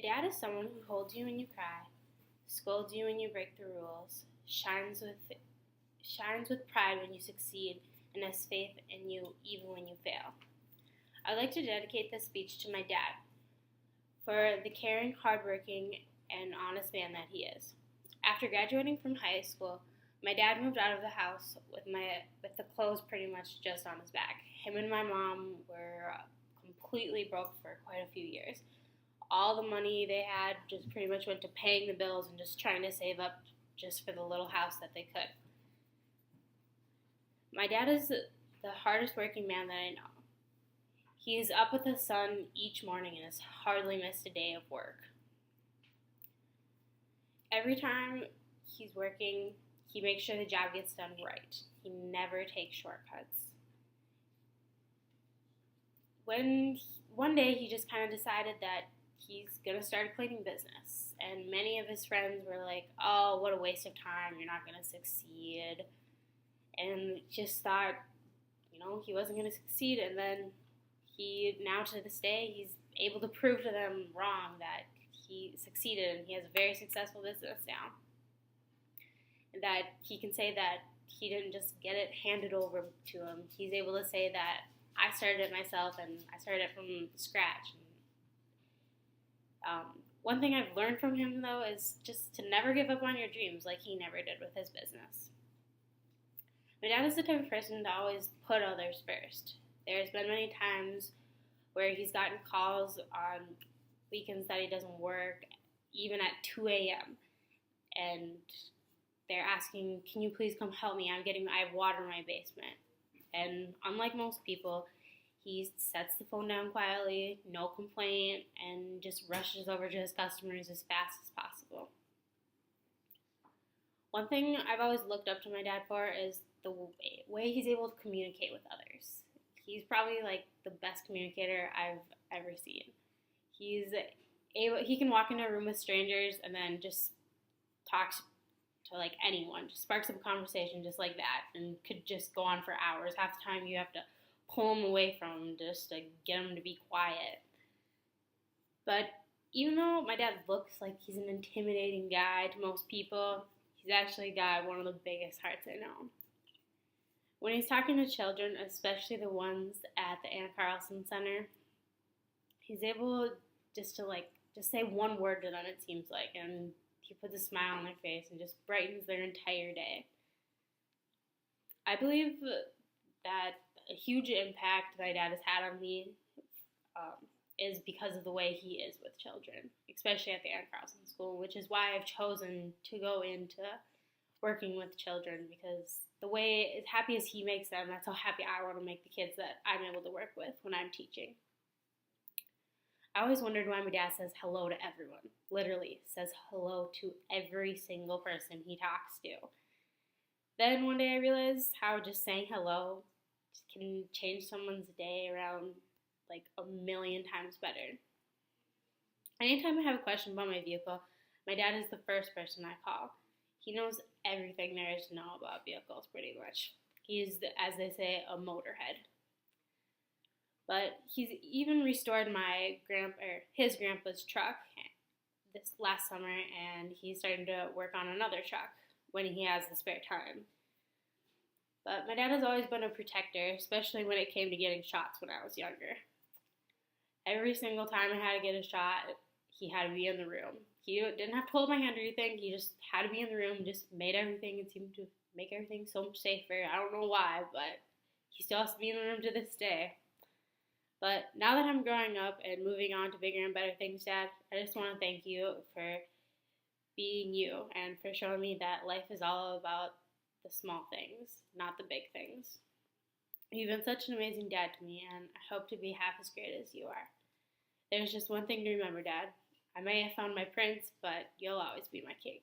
A dad is someone who holds you when you cry, scolds you when you break the rules, shines with pride when you succeed, and has faith in you even when you fail. I'd like to dedicate this speech to my dad for the caring, hardworking, and honest man that he is. After graduating from high school, my dad moved out of the house with the clothes pretty much just on his back. Him and my mom were completely broke for quite a few years. All the money they had just pretty much went to paying the bills and just trying to save up just for the little house that they could. My dad is the hardest working man that I know. He is up with the sun each morning and has hardly missed a day of work. Every time he's working, he makes sure the job gets done right. He never takes shortcuts. One day he just kind of decided that he's going to start a cleaning business. And many of his friends were like, oh, what a waste of time. You're not going to succeed. And just thought, he wasn't going to succeed. And then now to this day, he's able to prove to them wrong that he succeeded and he has a very successful business now. And that he can say that he didn't just get it handed over to him. He's able to say that I started it myself and I started it from scratch. One thing I've learned from him, though, is just to never give up on your dreams like he never did with his business. My dad is the type of person to always put others first. There's been many times where he's gotten calls on weekends that he doesn't work, even at 2 a.m. And they're asking, can you please come help me? I have water in my basement. And unlike most people, he sets the phone down quietly, no complaint, and just rushes over to his customers as fast as possible. One thing I've always looked up to my dad for is the way he's able to communicate with others. He's probably like the best communicator I've ever seen. He can walk into a room with strangers and then just talk to like anyone, just sparks up a conversation just like that, and could just go on for hours. Half the time you have to pull him away from him just to get him to be quiet. But even though my dad looks like he's an intimidating guy to most people, he's actually got one of the biggest hearts I know. When he's talking to children, especially the ones at the Anna Carlson Center, he's able just to say one word to them, it seems like, and he puts a smile on their face and just brightens their entire day. I believe that a huge impact my dad has had on me is because of the way he is with children, especially at the Anna Carlson School, which is why I've chosen to go into working with children, because the way, as happy as he makes them, that's how happy I want to make the kids that I'm able to work with when I'm teaching. I always wondered why my dad says hello to everyone. Literally says hello to every single person he talks to. Then one day I realized how just saying hello can change someone's day around like a million times better. Anytime I have a question about my vehicle, my dad is the first person I call. He knows everything there is to know about vehicles pretty much. He's, as they say, a motorhead. But he's even restored his grandpa's truck this last summer, and he's starting to work on another truck when he has the spare time. But my dad has always been a protector, especially when it came to getting shots when I was younger. Every single time I had to get a shot, he had to be in the room. He didn't have to hold my hand or anything. He just had to be in the room, just made everything, and seemed to make everything so much safer. I don't know why, but he still has to be in the room to this day. But now that I'm growing up and moving on to bigger and better things, Dad, I just want to thank you for being you and for showing me that life is all about the small things, not the big things. You've been such an amazing dad to me, and I hope to be half as great as you are. There's just one thing to remember, Dad. I may have found my prince, but you'll always be my king.